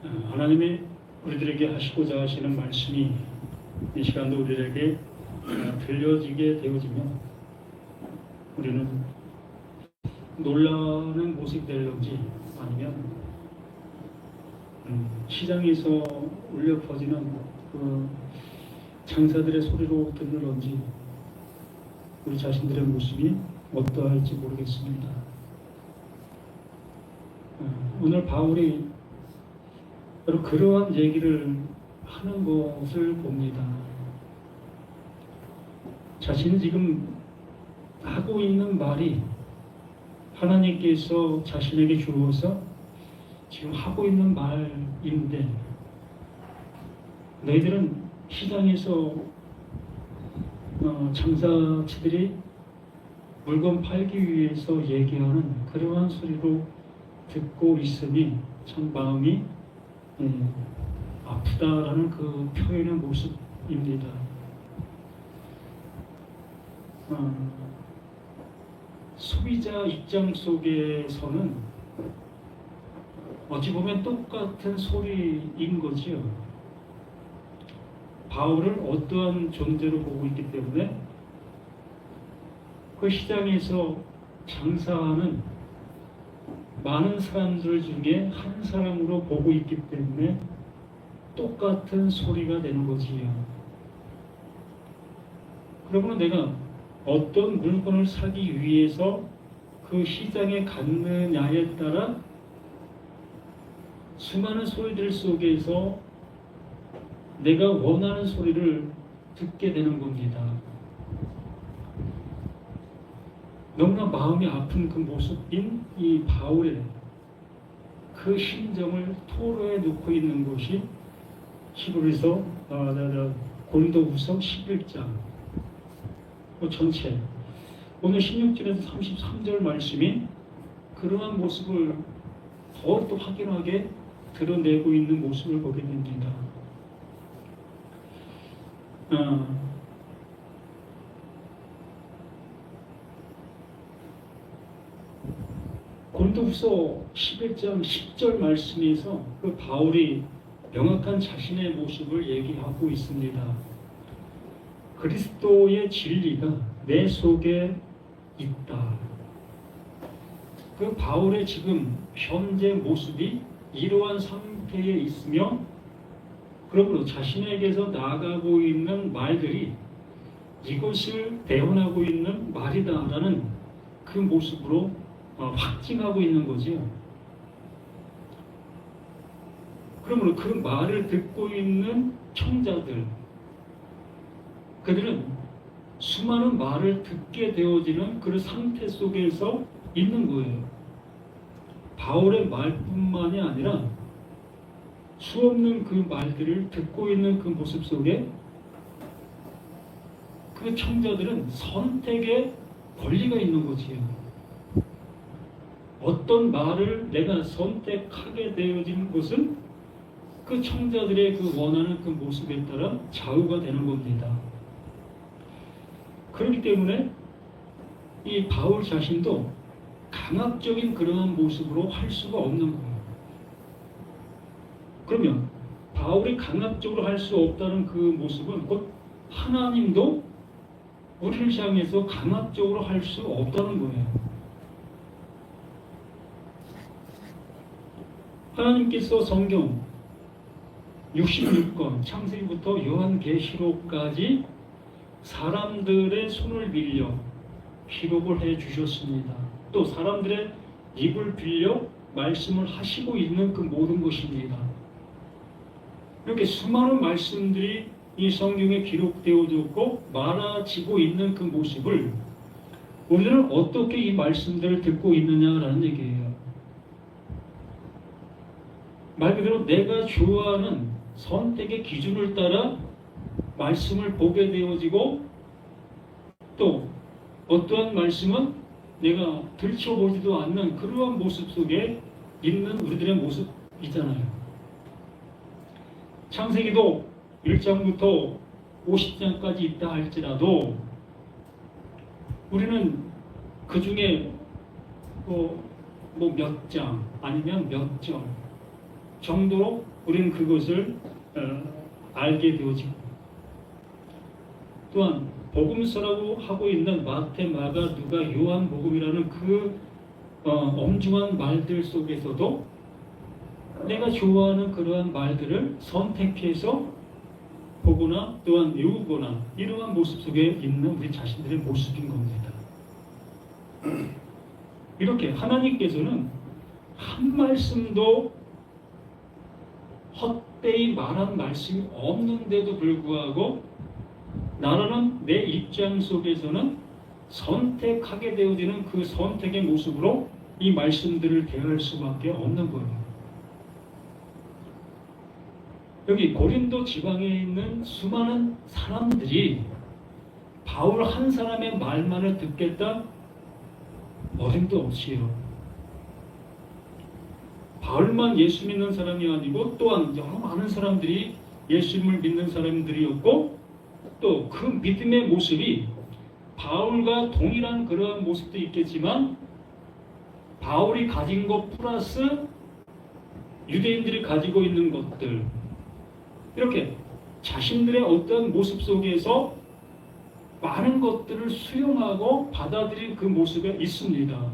하나님이 우리들에게 하시고자 하시는 말씀이 이 시간도 우리에게 들려지게 되어지면 우리는 놀라는 모습이 될런지 아니면 시장에서 울려 퍼지는 그 장사들의 소리로 듣는런지 우리 자신들의 모습이 어떠할지 모르겠습니다. 오늘 바울이 바로 그러한 얘기를 하는 것을 봅니다. 자신이 지금 하고 있는 말이 하나님께서 자신에게 주어서 지금 하고 있는 말인데, 너희들은 시장에서 장사치들이 물건 팔기 위해서 얘기하는 그러한 소리로 듣고 있으니 참 마음이 아프다라는 그 표현의 모습입니다. 소비자 입장 속에서는 어찌 보면 똑같은 소리인 거지요. 바울을 어떠한 존재로 보고 있기 때문에 그 시장에서 장사하는 많은 사람들 중에 한 사람으로 보고 있기 때문에 똑같은 소리가 되는 거지요. 그러면 내가 어떤 물건을 사기 위해서 그 시장에 갔느냐에 따라 수많은 소리들 속에서 내가 원하는 소리를 듣게 되는 겁니다. 너무나 마음이 아픈 그 모습인 이 바울의 그 심정을 토로해 놓고 있는 것이 히브리서 고린도후서 11장 전체 오늘 16절에서 33절 말씀이 그러한 모습을 더 또 확연하게 드러내고 있는 모습을 보게 됩니다. 고린도후서 11장 10절 말씀에서 그 바울이 명확한 자신의 모습을 얘기하고 있습니다. 그리스도의 진리가 내 속에 있다. 그 바울의 지금 현재 모습이 이러한 상태에 있으며, 그러므로 자신에게서 나아가고 있는 말들이 이것을 대언하고 있는 말이다라는 그 모습으로 확증하고 있는 거지요. 그러므로 그 말을 듣고 있는 청자들, 그들은 수많은 말을 듣게 되어지는 그 상태 속에서 있는 거예요. 바울의 말뿐만이 아니라 수없는 그 말들을 듣고 있는 그 모습 속에 그 청자들은 선택의 권리가 있는 거지요. 어떤 말을 내가 선택하게 되어진 것은 그 청자들의 그 원하는 그 모습에 따라 좌우가 되는 겁니다. 그렇기 때문에 이 바울 자신도 강압적인 그러한 모습으로 할 수가 없는 거예요. 그러면 바울이 강압적으로 할 수 없다는 그 모습은 곧 하나님도 우리를 향해서 강압적으로 할 수 없다는 거예요. 하나님께서 성경 66권 창세기부터 요한계시록까지 사람들의 손을 빌려 기록을 해 주셨습니다. 또 사람들의 입을 빌려 말씀을 하시고 있는 그 모든 것입니다. 이렇게 수많은 말씀들이 이 성경에 기록되어졌고 말아지고 있는 그 모습을 우리는 어떻게 이 말씀들을 듣고 있느냐라는 얘기예요. 말 그대로 내가 좋아하는 선택의 기준을 따라 말씀을 보게 되어지고, 또 어떠한 말씀은 내가 들춰보지도 않는 그러한 모습 속에 있는 우리들의 모습이잖아요. 창세기도 1장부터 50장까지 있다 할지라도 우리는 그 중에 몇 장 아니면 몇 절, 정도로 우리는 그것을 알게 되어지고, 또한 복음서라고 하고 있는 마태, 마가, 누가, 요한 복음이라는 그 엄중한 말들 속에서도 내가 좋아하는 그러한 말들을 선택해서 보거나 또한 외우거나 이러한 모습 속에 있는 우리 자신들의 모습인 겁니다. 이렇게 하나님께서는 한 말씀도 헛되이 말한 말씀이 없는데도 불구하고 나라는 내 입장 속에서는 선택하게 되어지는 그 선택의 모습으로 이 말씀들을 대할 수밖에 없는 거예요. 여기 고린도 지방에 있는 수많은 사람들이 바울 한 사람의 말만을 듣겠다? 어림도 없이요. 바울만 예수 믿는 사람이 아니고 또한 여러 많은 사람들이 예수님을 믿는 사람들이었고, 또 그 믿음의 모습이 바울과 동일한 그러한 모습도 있겠지만 바울이 가진 것 플러스 유대인들이 가지고 있는 것들, 이렇게 자신들의 어떤 모습 속에서 많은 것들을 수용하고 받아들인 그 모습에 있습니다.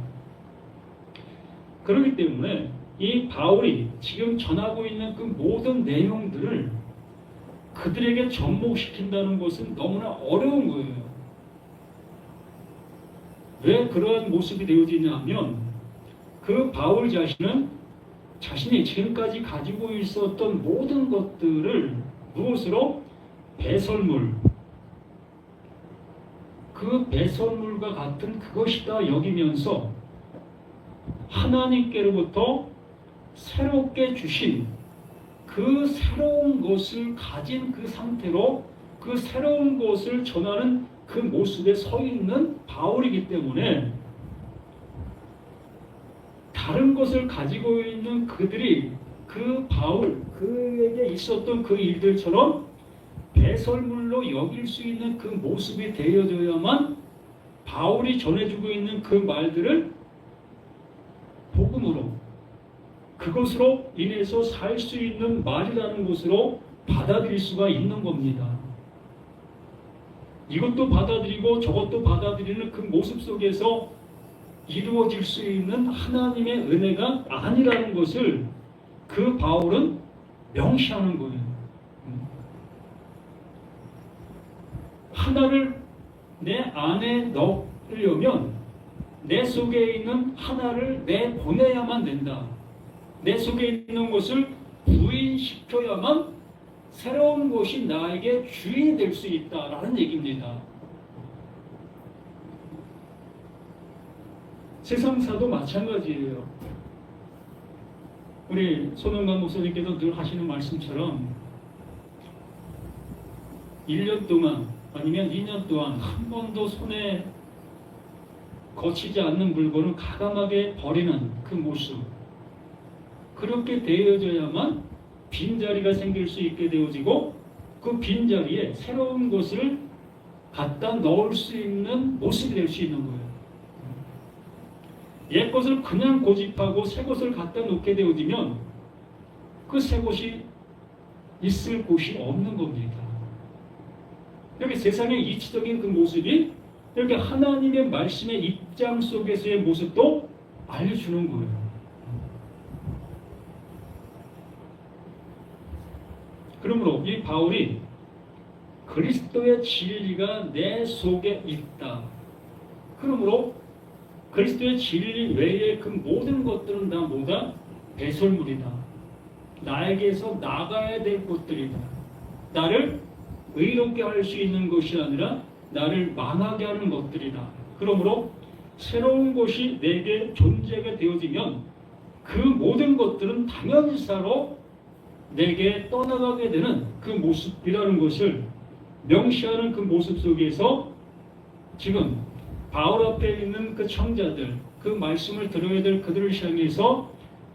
그렇기 때문에 이 바울이 지금 전하고 있는 그 모든 내용들을 그들에게 접목시킨다는 것은 너무나 어려운 거예요. 왜 그러한 모습이 되어지냐 하면 그 바울 자신은 자신이 지금까지 가지고 있었던 모든 것들을 무엇으로? 배설물, 그 배설물과 같은 그것이다 여기면서 하나님께로부터 새롭게 주신 그 새로운 것을 가진 그 상태로 그 새로운 것을 전하는 그 모습에 서 있는 바울이기 때문에 다른 것을 가지고 있는 그들이 그 바울, 그에게 있었던 그 일들처럼 배설물로 여길 수 있는 그 모습이 되어져야만 바울이 전해주고 있는 그 말들을 복음으로, 그것으로 인해서 살 수 있는 말이라는 것으로 받아들일 수가 있는 겁니다. 이것도 받아들이고 저것도 받아들이는 그 모습 속에서 이루어질 수 있는 하나님의 은혜가 아니라는 것을 그 바울은 명시하는 거예요. 하나를 내 안에 넣으려면 내 속에 있는 하나를 내보내야만 된다. 내 속에 있는 것을 부인시켜야만 새로운 것이 나에게 주인이 될 수 있다라는 얘기입니다. 세상사도 마찬가지예요. 우리 손흥관 목사님께서 늘 하시는 말씀처럼 1년 동안 아니면 2년 동안 한 번도 손에 거치지 않는 물건을 가감하게 버리는 그 모습, 그렇게 되어져야만 빈자리가 생길 수 있게 되어지고 그 빈자리에 새로운 것을 갖다 넣을 수 있는 모습이 될 수 있는 거예요. 옛 것을 그냥 고집하고 새 것을 갖다 놓게 되어지면 그 새 것이 있을 곳이 없는 겁니다. 이렇게 세상의 이치적인 그 모습이 이렇게 하나님의 말씀의 입장 속에서의 모습도 알려주는 거예요. 그러므로 이 바울이 그리스도의 진리가 내 속에 있다. 그러므로 그리스도의 진리 외에 그 모든 것들은 다 뭐다? 배설물이다. 나에게서 나가야 될 것들이다. 나를 의롭게 할 수 있는 것이 아니라 나를 망하게 하는 것들이다. 그러므로 새로운 것이 내게 존재가 되어지면 그 모든 것들은 당연시사로 내게 떠나가게 되는 그 모습이라는 것을 명시하는 그 모습 속에서 지금 바울 앞에 있는 그 청자들, 그 말씀을 들어야 될 그들을 향해서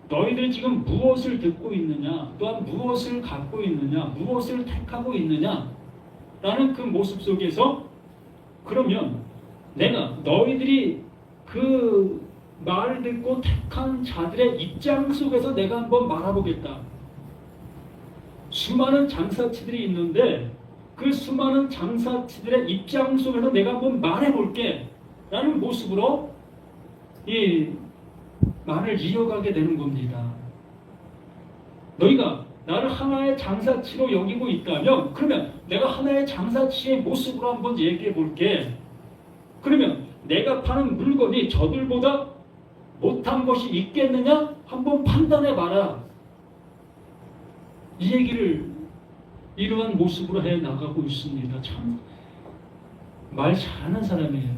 너희들이 지금 무엇을 듣고 있느냐, 또한 무엇을 갖고 있느냐, 무엇을 택하고 있느냐 라는 그 모습 속에서 그러면 내가 너희들이 그 말을 듣고 택한 자들의 입장 속에서 내가 한번 말해보겠다. 수많은 장사치들이 있는데 그 수많은 장사치들의 입장 속에서 내가 한번 말해볼게 라는 모습으로 이 말을 이어가게 되는 겁니다. 너희가 나를 하나의 장사치로 여기고 있다면 그러면 내가 하나의 장사치의 모습으로 한번 얘기해 볼게. 그러면 내가 파는 물건이 저들보다 못한 것이 있겠느냐? 한번 판단해 봐라. 이 얘기를 이러한 모습으로 해 나가고 있습니다. 참 말 잘하는 사람이에요.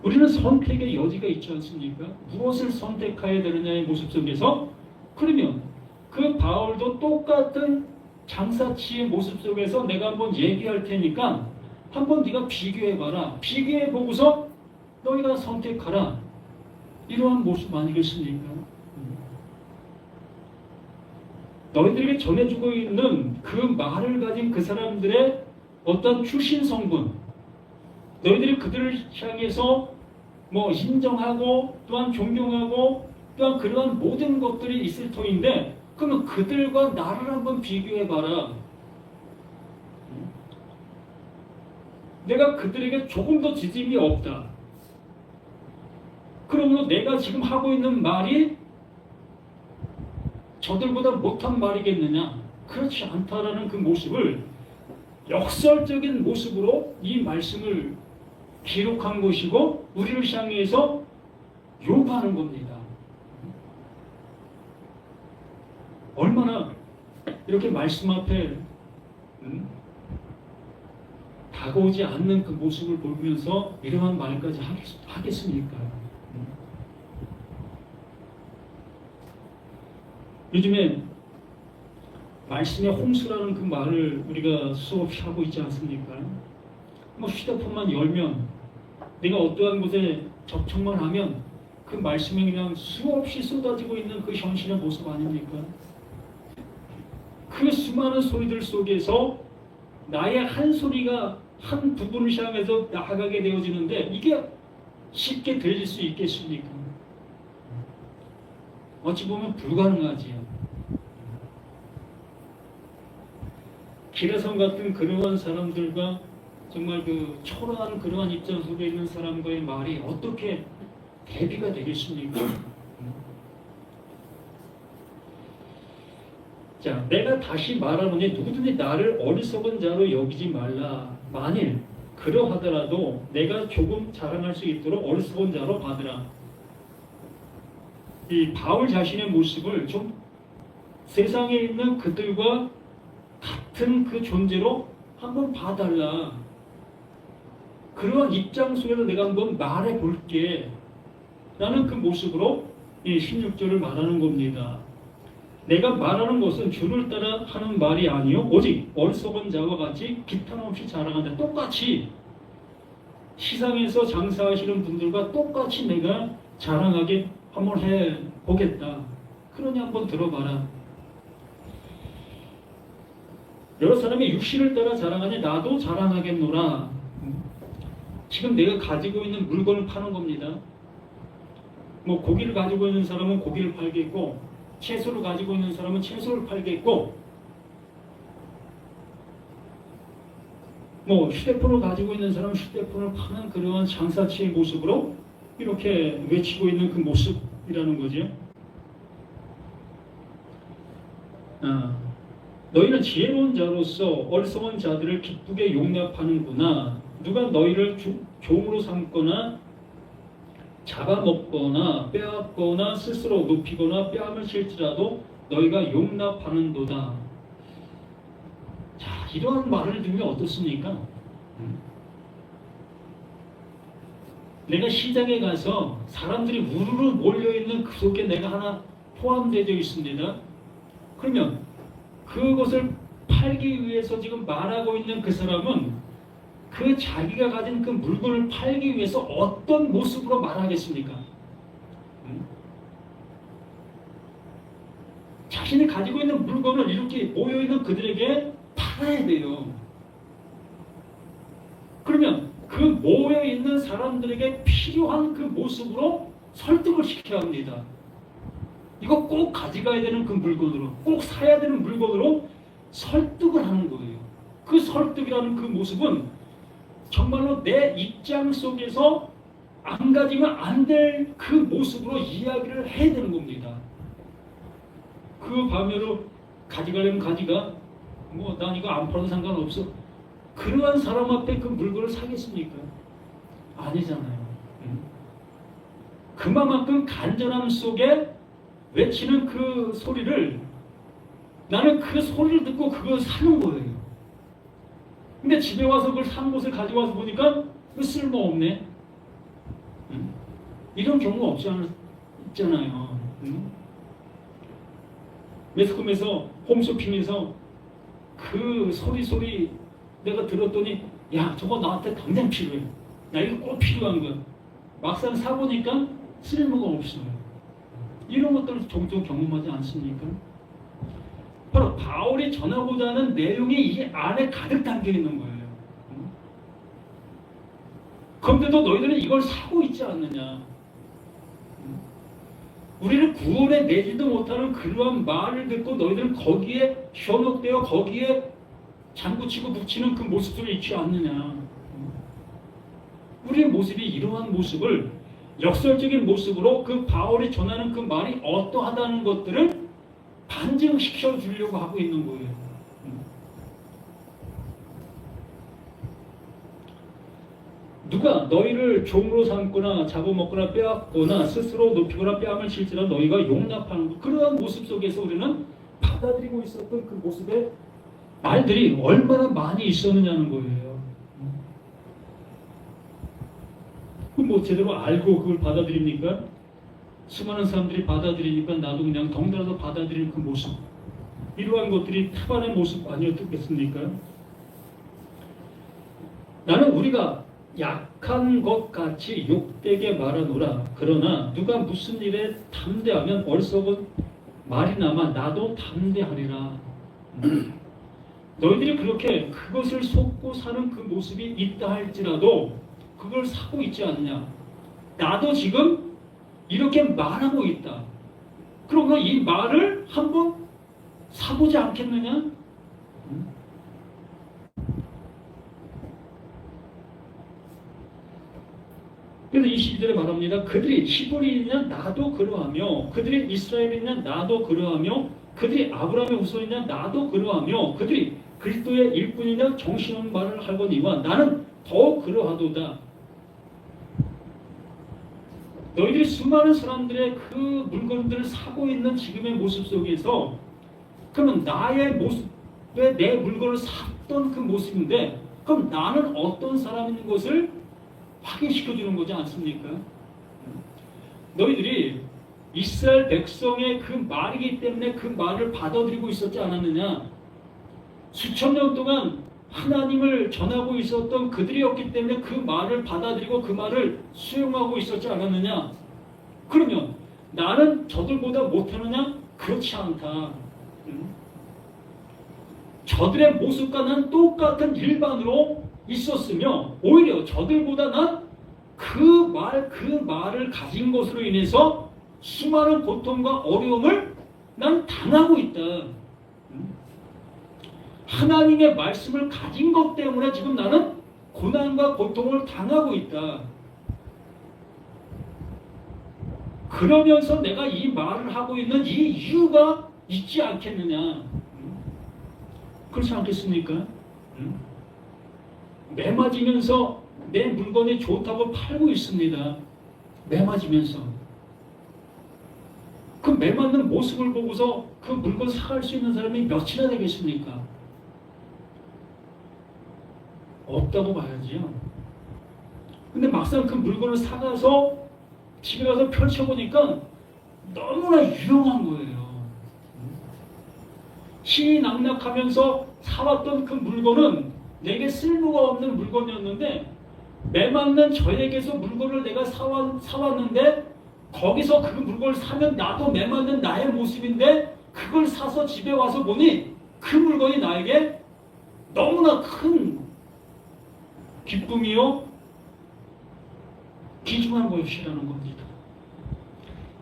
우리는 선택의 여지가 있지 않습니까? 무엇을 선택해야 되느냐의 모습 속에서 그러면 그 바울도 똑같은 장사치의 모습 속에서 내가 한번 얘기할 테니까 한번 네가 비교해봐라. 비교해보고서 너희가 선택하라. 이러한 모습 아니겠습니까? 너희들에게 전해주고 있는 그 말을 가진 그 사람들의 어떤 출신 성분, 너희들이 그들을 향해서 인정하고 또한 존경하고 또한 그러한 모든 것들이 있을 터인데 그러면 그들과 나를 한번 비교해봐라. 내가 그들에게 조금 더 지짐이 없다. 그러므로 내가 지금 하고 있는 말이 저들보다 못한 말이겠느냐? 그렇지 않다라는 그 모습을 역설적인 모습으로 이 말씀을 기록한 것이고 우리를 향해서 요구하는 겁니다. 얼마나 이렇게 말씀 앞에 다가오지 않는 그 모습을 보면서 이러한 말까지 하겠습니까? 요즘에 말씀의 홍수라는 그 말을 우리가 수없이 하고 있지 않습니까? 휴대폰만 열면 내가 어떠한 곳에 접촉만 하면 그 말씀이 그냥 수없이 쏟아지고 있는 그 현실의 모습 아닙니까? 그 수많은 소리들 속에서 나의 한 소리가 한 부분을 향해서 나아가게 되어지는데 이게 쉽게 들릴 수 있겠습니까? 어찌 보면 불가능하지요. 기라성 같은 그러한 사람들과 정말 그 초라한 그러한 입장 속에 있는 사람과의 말이 어떻게 대비가 되겠습니까? 자, 내가 다시 말하노니 누구든지 나를 어리석은 자로 여기지 말라. 만일 그러하더라도 내가 조금 자랑할 수 있도록 어리석은 자로 받으라. 이 바울 자신의 모습을 좀 세상에 있는 그들과 같은 그 존재로 한번 봐달라. 그러한 입장 속에서 내가 한번 말해볼게. 라는 그 모습으로 이 16절을 말하는 겁니다. 내가 말하는 것은 주를 따라 하는 말이 아니요 오직 어리석은 자와 같이 비탄 없이 자랑한다. 똑같이 시장에서 장사하시는 분들과 똑같이 내가 자랑하게 한번 해보겠다. 그러니 한번 들어봐라. 여러 사람이 육신을 따라 자랑하니 나도 자랑하겠노라. 지금 내가 가지고 있는 물건을 파는 겁니다. 고기를 가지고 있는 사람은 고기를 팔겠고 채소를 가지고 있는 사람은 채소를 팔겠고 휴대폰을 가지고 있는 사람은 휴대폰을 파는 그러한 장사치의 모습으로 이렇게 외치고 있는 그 모습이라는 거죠. 너희는 지혜로운 자로서 어리석은 자들을 기쁘게 용납하는구나. 누가 너희를 종으로 삼거나 잡아먹거나 빼앗거나 스스로 높이거나 뺨을 칠지라도 너희가 용납하는도다. 자, 이러한 말을 들으면 어떻습니까? 내가 시장에 가서 사람들이 우르르 몰려있는 그 속에 내가 하나 포함되어 있습니다. 그러면 그것을 팔기 위해서 지금 말하고 있는 그 사람은 그 자기가 가진 그 물건을 팔기 위해서 어떤 모습으로 말하겠습니까? 자신이 가지고 있는 물건을 이렇게 모여있는 그들에게 팔아야 돼요. 그러면 그 모여있는 사람들에게 필요한 그 모습으로 설득을 시켜야 합니다. 이거 꼭 가져가야 되는 그 물건으로, 꼭 사야 되는 물건으로 설득을 하는 거예요. 그 설득이라는 그 모습은 정말로 내 입장 속에서 안 가지면 안 될 그 모습으로 이야기를 해야 되는 겁니다. 그 반면으로 가져가려면 가져가, 뭐 난 이거 안 팔아도 상관없어, 그러한 사람 앞에 그 물건을 사겠습니까? 아니잖아요. 그만큼 간절함 속에 외치는 그 소리를, 나는 그 소리를 듣고 그걸 사는 거예요. 근데 집에 와서 그걸 산 것을 가져와서 보니까 그 쓸모없네. 이런 경우 있잖아요. 매스컴에서 홈쇼핑에서 그 소리 내가 들었더니, 야, 저거 나한테 당장 필요해, 나 이거 꼭 필요한 거야. 막상 사보니까 쓸모가 없어요. 이런 것들을 종종 경험하지 않습니까? 바로 바울이 전하고자 하는 내용이 이 안에 가득 담겨 있는 거예요. 그런데도 너희들은 이걸 사고 있지 않느냐. 우리를 구원에 내지도 못하는 그러한 말을 듣고 너희들은 거기에 현혹되어 거기에 장구치고 북치는 그 모습들을 잊지 않느냐. 우리의 모습이 이러한 모습을, 역설적인 모습으로 그 바울이 전하는 그 말이 어떠하다는 것들을 반증시켜 주려고 하고 있는 거예요. 누가 너희를 종으로 삼거나 잡아먹거나 빼앗거나 스스로 높이거나 뺨을 칠지라 너희가 용납하는 것, 그러한 모습 속에서 우리는 받아들이고 있었던 그 모습의 말들이 얼마나 많이 있었느냐는 거예요. 뭐 제대로 알고 그걸 받아들입니까? 수많은 사람들이 받아들이니까 나도 그냥 덩달아서 받아들이는 그 모습, 이러한 것들이 태반의 모습 아니었겠습니까? 나는 우리가 약한 것 같이 욕되게 말하노라. 그러나 누가 무슨 일에 담대하면 어리석은 말이나마 나도 담대하리라. 너희들이 그렇게 그것을 속고 사는 그 모습이 있다 할지라도 그걸 사고 있지 않냐. 나도 지금 이렇게 말하고 있다. 그러면 이 말을 한번 사보지 않겠느냐? 그래서 22절에 말합니다. 그들이 히브리인이냐 나도 그러하며, 그들이 이스라엘이냐 나도 그러하며, 그들이 아브라함의 후손이냐 나도 그러하며, 그들이 그리스도의 일꾼이냐 정신없는 말을 하거니와 나는 더 그러하도다. 너희들이 수많은 사람들의 그 물건들을 사고 있는 지금의 모습 속에서, 그러면 나의 모습에 내 물건을 샀던 그 모습인데, 그럼 나는 어떤 사람인 것을 확인시켜주는 거지 않습니까? 너희들이 이스라엘 백성의 그 말이기 때문에 그 말을 받아들이고 있었지 않았느냐? 수천 년 동안 하나님을 전하고 있었던 그들이었기 때문에 그 말을 받아들이고 그 말을 수용하고 있었지 않았느냐? 그러면 나는 저들보다 못하느냐? 그렇지 않다. 저들의 모습과 난 똑같은 일반으로 있었으며 오히려 저들보다 난 그 말을 가진 것으로 인해서 수많은 고통과 어려움을 난 당하고 있다. 하나님의 말씀을 가진 것 때문에 지금 나는 고난과 고통을 당하고 있다. 그러면서 내가 이 말을 하고 있는 이 이유가 있지 않겠느냐. 그렇지 않겠습니까? 매맞으면서 내 물건이 좋다고 팔고 있습니다. 매맞으면서. 그 매맞는 모습을 보고서 그 물건 사갈 수 있는 사람이 몇이나 되겠습니까? 없다고 봐야지요. 근데 막상 그 물건을 사가서 집에 가서 펼쳐보니까 너무나 유용한 거예요. 신이 낙낙하면서 사왔던 그 물건은 내게 쓸모가 없는 물건이었는데, 매맞는 저에게서 물건을 내가 사왔는데, 거기서 그 물건을 사면 나도 매맞는 나의 모습인데, 그걸 사서 집에 와서 보니 그 물건이 나에게 너무나 큰 기쁨이요 귀중한 것이라는 겁니다.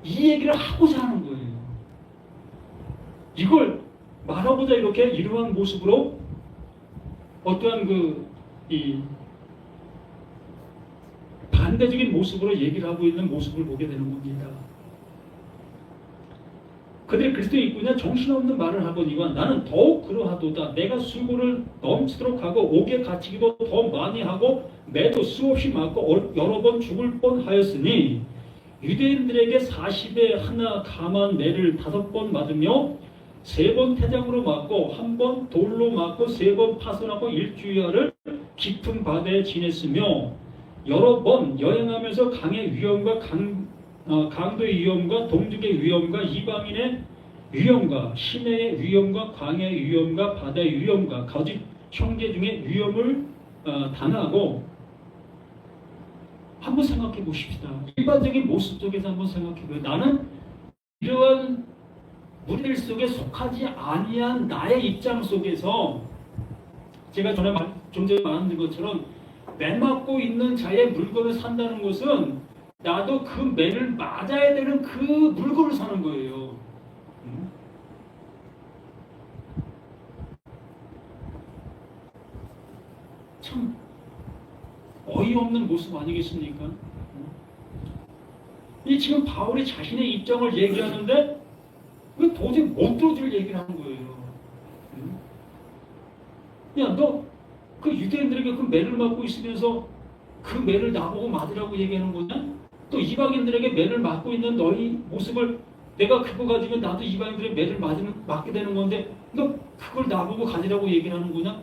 이 얘기를 하고자 하는 거예요. 이걸 말하고자 이렇게 이러한 모습으로 어떠한 이 반대적인 모습으로 얘기를 하고 있는 모습을 보게 되는 겁니다. 그들이 그리스도에 있구냐 정신없는 말을 하거니와 나는 더욱 그러하도다. 내가 수고를 넘치도록 하고 옥에 갇히기도 더 많이 하고 매도 수없이 맞고 여러 번 죽을 뻔하였으니 유대인들에게 40에 하나 감한 매를 5번 맞으며 3번 태장으로 맞고 1번 돌로 맞고 3번 파손하고 일주일을 깊은 바다에 지냈으며 여러 번 여행하면서 강의 위험과 강도의 위험과 동족의 위험과 이방인의 위험과 시내의 위험과 광야의 위험과 바다의 위험과 거짓 형제 중에 위험을 당하고 한번 생각해 보십시다. 일반적인 모습 속에서 한번 생각해 보세요. 나는 이러한 무리들 속에 속하지 아니한 나의 입장 속에서 제가 전에 좀 전에 말한 것처럼 매 맞고 있는 자의 물건을 산다는 것은 나도 그 매를 맞아야 되는 그 물건을 사는 거예요. 참 어이없는 모습 아니겠습니까? 이 지금 바울이 자신의 입장을 얘기하는데 왜 도저히 못 들어줄 얘기를 하는 거예요. 야, 너 그 유대인들에게 그 매를 맞고 있으면서 그 매를 나보고 맞으라고 얘기하는 거냐? 또 이방인들에게 매를 맞고 있는 너희 모습을 내가 그거 가지면 나도 이방인들의 매를 맞게 되는 건데 너 그걸 나보고 가지라고 얘기를 하는 거냐?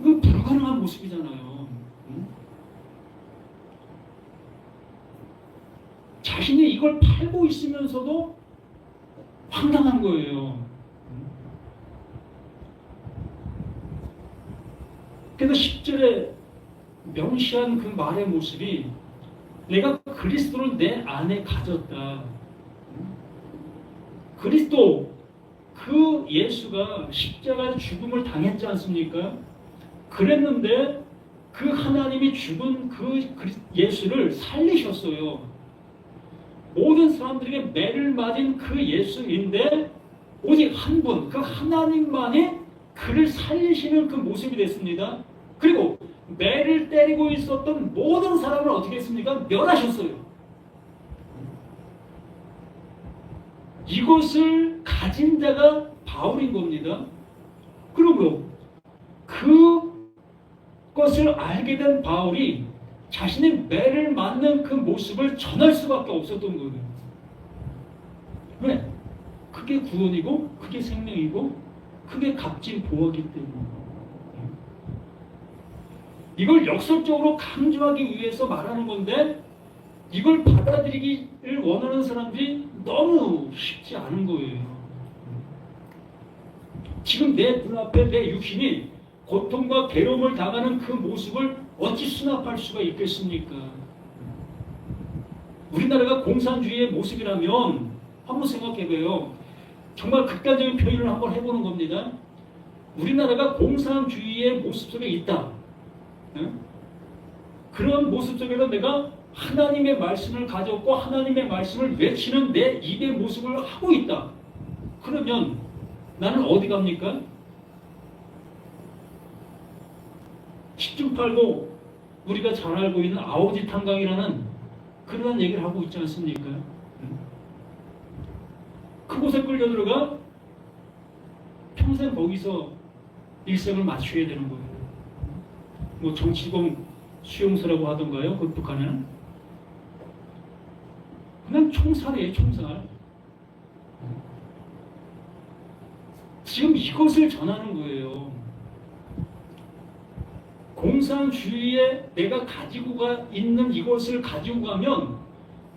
이거 불가능한 모습이잖아요. 자신이 이걸 팔고 있으면서도 황당한 거예요. 그래서 10절에 명시한 그 말의 모습이 내가 그리스도를 내 안에 가졌다. 그리스도 그 예수가 십자가의 죽음을 당했지 않습니까? 그랬는데 그 하나님이 죽은 그 예수를 살리셨어요. 모든 사람들에게 매를 맞은 그 예수인데 오직 한 분, 그 하나님만이 그를 살리시는 그 모습이 됐습니다. 그리고 매를 때리고 있었던 모든 사람을 어떻게 했습니까? 멸하셨어요. 이것을 가진 자가 바울인 겁니다. 그리고 그것을 알게 된 바울이 자신의 매를 맞는 그 모습을 전할 수밖에 없었던 거예요. 왜? 그게 구원이고 그게 생명이고 그게 값진 보화이기 때문에 이걸 역설적으로 강조하기 위해서 말하는 건데 이걸 받아들이기를 원하는 사람들이 너무 쉽지 않은 거예요. 지금 내 눈앞에 내 육신이 고통과 괴로움을 당하는 그 모습을 어찌 수납할 수가 있겠습니까? 우리나라가 공산주의의 모습이라면 한번 생각해봐요. 정말 극단적인 표현을 한번 해보는 겁니다. 우리나라가 공산주의의 모습 속에 있다. 그런 모습 속에서 내가 하나님의 말씀을 가졌고 하나님의 말씀을 외치는 내 입의 모습을 하고 있다. 그러면 나는 어디 갑니까? 10중 8구 우리가 잘 알고 있는 아오지 탄강이라는 그러한 얘기를 하고 있지 않습니까? 그곳에 끌려 들어가 평생 거기서 일생을 맞춰야 되는 거예요. 뭐 정치범 수용소라고 하던가요? 그 북한에는 그냥 총살이에요, 총살. 지금 이것을 전하는 거예요. 공산주의에 내가 가지고 있는 이것을 가지고 가면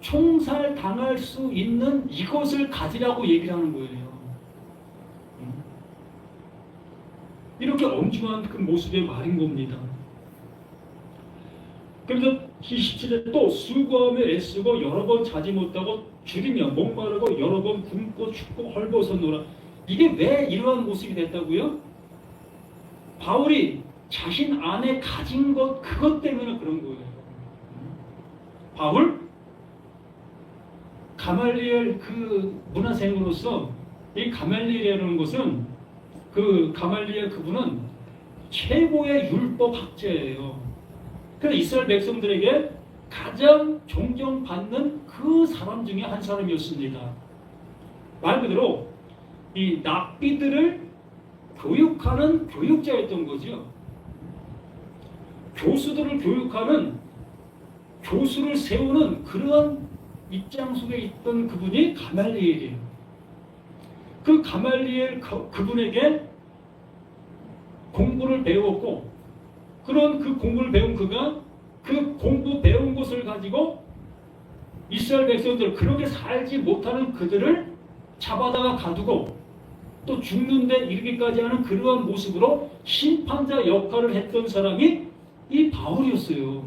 총살 당할 수 있는 이것을 가지라고 얘기를 하는 거예요. 이렇게 엄중한 그 모습의 말인 겁니다. 그래서 27에 또 수고하며 애쓰고 여러 번 자지 못하고 줄이며 목마르고 여러 번 굶고 춥고 헐벗었노라. 이게 왜 이러한 모습이 됐다고요? 바울이 자신 안에 가진 것 그것 때문에 그런 거예요. 바울 가말리엘 그 문화생으로서 이 가말리엘이라는 것은 그 가말리엘 그분은 최고의 율법 학자예요. 그래서 이스라엘 백성들에게 가장 존경받는 그 사람 중에 한 사람이었습니다. 말 그대로 이 랍비들을 교육하는 교육자였던 거죠. 교수들을 교육하는 교수를 세우는 그러한 입장 속에 있던 그분이 가말리엘이에요. 그 가말리엘 그분에게 공부를 배웠고, 그런 그 공부를 배운 그가 그 공부 배운 것을 가지고 이스라엘 백성들, 그렇게 살지 못하는 그들을 잡아다가 가두고 또 죽는데 이르기까지 하는 그러한 모습으로 심판자 역할을 했던 사람이 이 바울이었어요.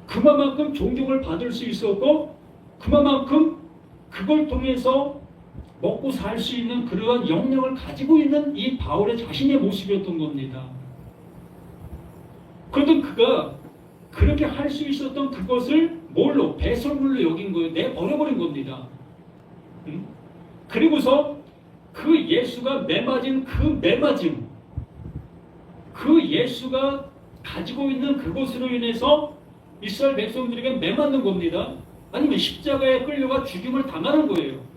그만큼 존경을 받을 수 있었고, 그만큼 그걸 통해서 먹고 살 수 있는 그러한 역량을 가지고 있는 이 바울의 자신의 모습이었던 겁니다. 그런데 그가 그렇게 할 수 있었던 그것을 뭘로? 배설물로 여긴 거예요. 내버려버린 겁니다. 그리고서 그 예수가 매맞은 그 예수가 가지고 있는 그것으로 인해서 이스라엘 백성들에게 매맞는 겁니다. 아니면 십자가에 끌려가 죽임을 당하는 거예요.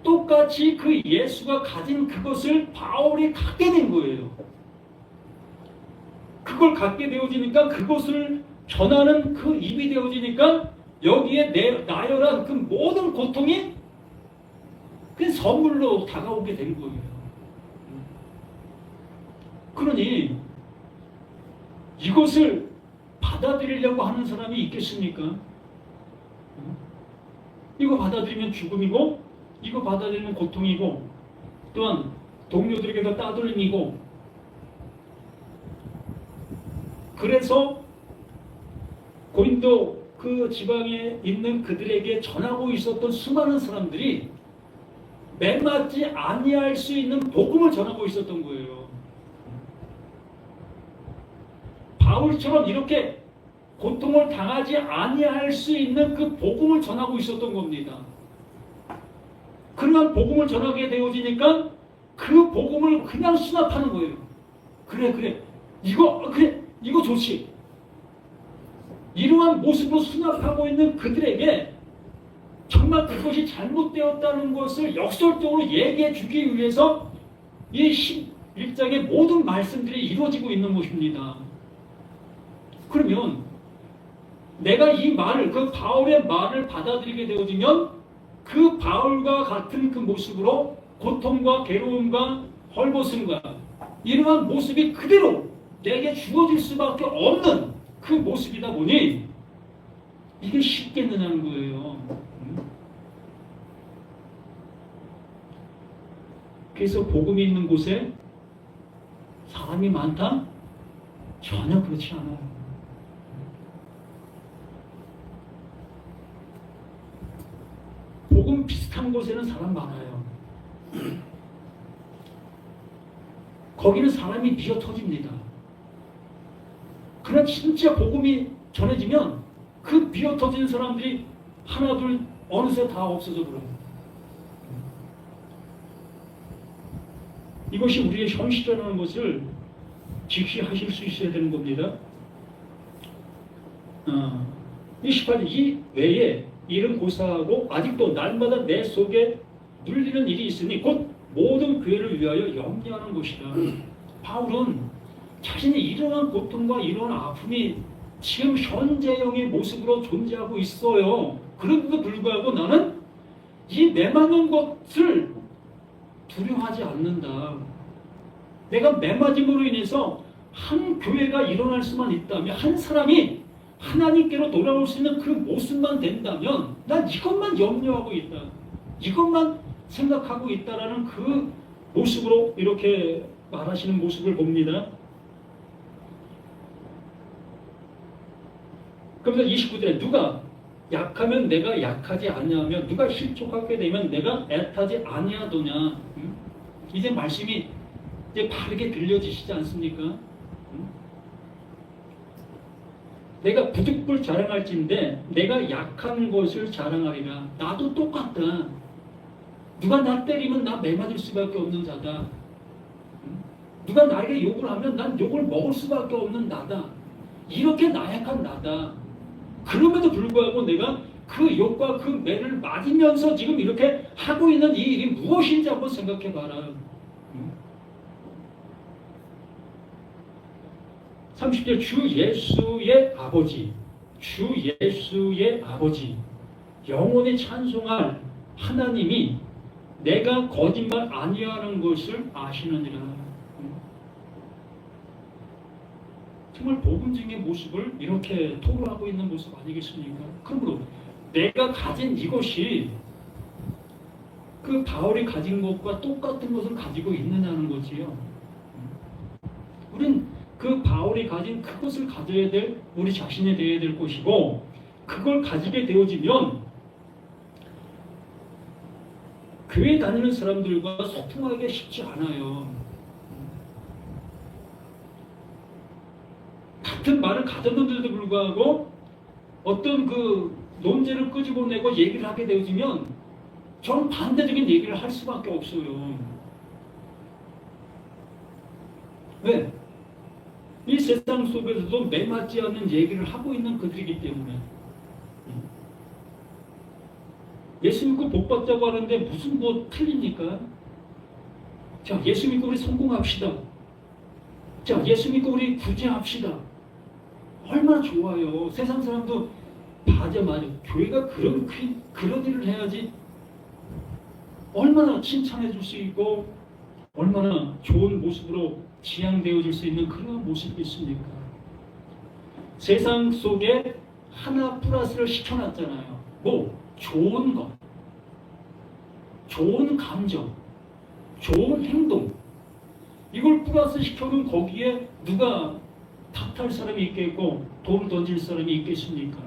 똑같이 그 예수가 가진 그것을 바울이 갖게 된 거예요. 그걸 갖게 되어지니까, 그것을 전하는 그 입이 되어지니까 여기에 나열한 그 모든 고통이 그 선물로 다가오게 된 거예요. 그러니 이것을 받아들이려고 하는 사람이 있겠습니까? 이거 받아들이면 죽음이고, 이거 받아들이면 고통이고, 또한 동료들에게도 따돌림이고, 그래서 고린도 그 지방에 있는 그들에게 전하고 있었던 수많은 사람들이 매맞지 아니할 수 있는 복음을 전하고 있었던 거예요. 바울처럼 이렇게 고통을 당하지 아니할 수 있는 그 복음을 전하고 있었던 겁니다. 그러한 복음을 전하게 되어지니까 그 복음을 그냥 수납하는 거예요. 그래 이거 좋지. 이러한 모습으로 수납하고 있는 그들에게 정말 그것이 잘못되었다는 것을 역설적으로 얘기해 주기 위해서 이 11장의 모든 말씀들이 이루어지고 있는 것입니다. 그러면 내가 이 말을, 그 바울의 말을 받아들이게 되어지면 그 바울과 같은 그 모습으로 고통과 괴로움과 헐벗음과 이러한 모습이 그대로 내게 주어질 수밖에 없는 그 모습이다 보니 이게 쉽겠느냐는 거예요. 그래서 복음이 있는 곳에 사람이 많다? 전혀 그렇지 않아요. 복음 비슷한 곳에는 사람 많아요. 거기는 사람이 미어 터집니다. 그러나 진짜 복음이 전해지면 그 미어 터지는 사람들이 하나 둘 어느새 다 없어져 버려요. 이것이 우리의 현실이라는 것을 직시하실 수 있어야 되는 겁니다. 28절 이 외에 일은 고사하고 아직도 날마다 내 속에 눌리는 일이 있으니 곧 모든 교회를 위하여 염려하는 것이다. 바울은 자신이 이러한 고통과 이러한 아픔이 지금 현재형의 모습으로 존재하고 있어요. 그런데도 불구하고 나는 이 매맞는 것을 두려워하지 않는다. 내가 매맞음으로 인해서 한 교회가 일어날 수만 있다면, 한 사람이 하나님께로 돌아올 수 있는 그 모습만 된다면 난 이것만 염려하고 있다. 이것만 생각하고 있다라는 그 모습으로 이렇게 말하시는 모습을 봅니다. 그러면서 29절에 누가 약하면 내가 약하지 아니하며 누가 실족하게 되면 내가 애타지 아니하도냐. 이제 말씀이 이제 바르게 들려지시지 않습니까? 내가 부득불 자랑할진데 내가 약한 것을 자랑하리라. 나도 똑같다. 누가 나 때리면 나 매맞을 수밖에 없는 자다. 누가 나에게 욕을 하면 난 욕을 먹을 수밖에 없는 나다. 이렇게 나약한 나다. 그럼에도 불구하고 내가 그 욕과 그 매를 맞으면서 지금 이렇게 하고 있는 이 일이 무엇인지 한번 생각해 봐라. 30절 주 예수의 아버지, 주 예수의 아버지, 영원히 찬송할 하나님이 내가 거짓말 아니하는 것을 아시느니라. 정말 복음적인 모습을 이렇게 토로하고 있는 모습 아니겠습니까? 그러므로 내가 가진 이것이 그 바울이 가진 것과 똑같은 것을 가지고 있느냐는 거지요. 우린 그 바울이 가진 그것을 가져야 될 우리 자신이 되어야 될 것이고, 그걸 가지게 되어지면 교회 다니는 사람들과 소통하기가 쉽지 않아요. 같은 말을 가졌는데도 불구하고 어떤 그 논제를 끄집어내고 얘기를 하게 되어지면 정반대적인 얘기를 할 수밖에 없어요. 왜? 이 세상 속에서도 매맞지 않는 얘기를 하고 있는 그들이기 때문에. 예수 믿고 복 받자고 하는데 무슨 뭐 틀립니까? 자, 예수 믿고 우리 성공합시다. 자, 예수 믿고 우리 구제합시다. 얼마나 좋아요. 세상 사람도 맞아. 교회가 그런 일을 해야지 얼마나 칭찬해 줄 수 있고 얼마나 좋은 모습으로 지향되어질 수 있는 그런 모습이 있습니까? 세상 속에 하나 플러스를 시켜놨잖아요. 뭐? 좋은 것, 좋은 감정, 좋은 행동, 이걸 플러스 시켜놓은 거기에 누가 탓할 사람이 있겠고 돌을 던질 사람이 있겠습니까?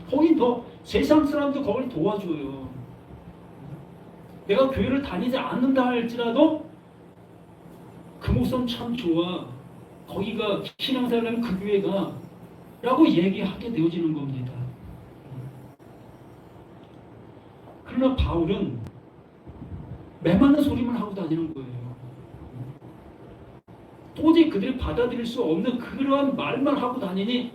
거기 더 세상 사람도 거기를 도와줘요. 내가 교회를 다니지 않는다 할지라도 그 목사님 참 좋아, 거기가 신앙생활하면 그 교회가 라고 얘기하게 되어지는 겁니다. 그러나 바울은 매맞는 소리만 하고 다니는 거예요. 도저히 그들이 받아들일 수 없는 그러한 말만 하고 다니니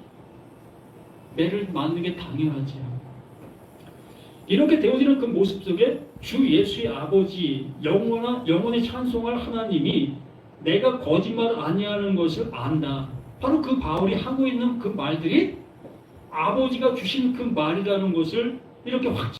매를 맞는 게 당연하지요. 이렇게 되어지는 그 모습 속에 주 예수의 아버지, 영원히 찬송할 하나님이 내가 거짓말 아니하는 것을 안다. 바로 그 바울이 하고 있는 그 말들이 아버지가 주신 그 말이라는 것을 이렇게 확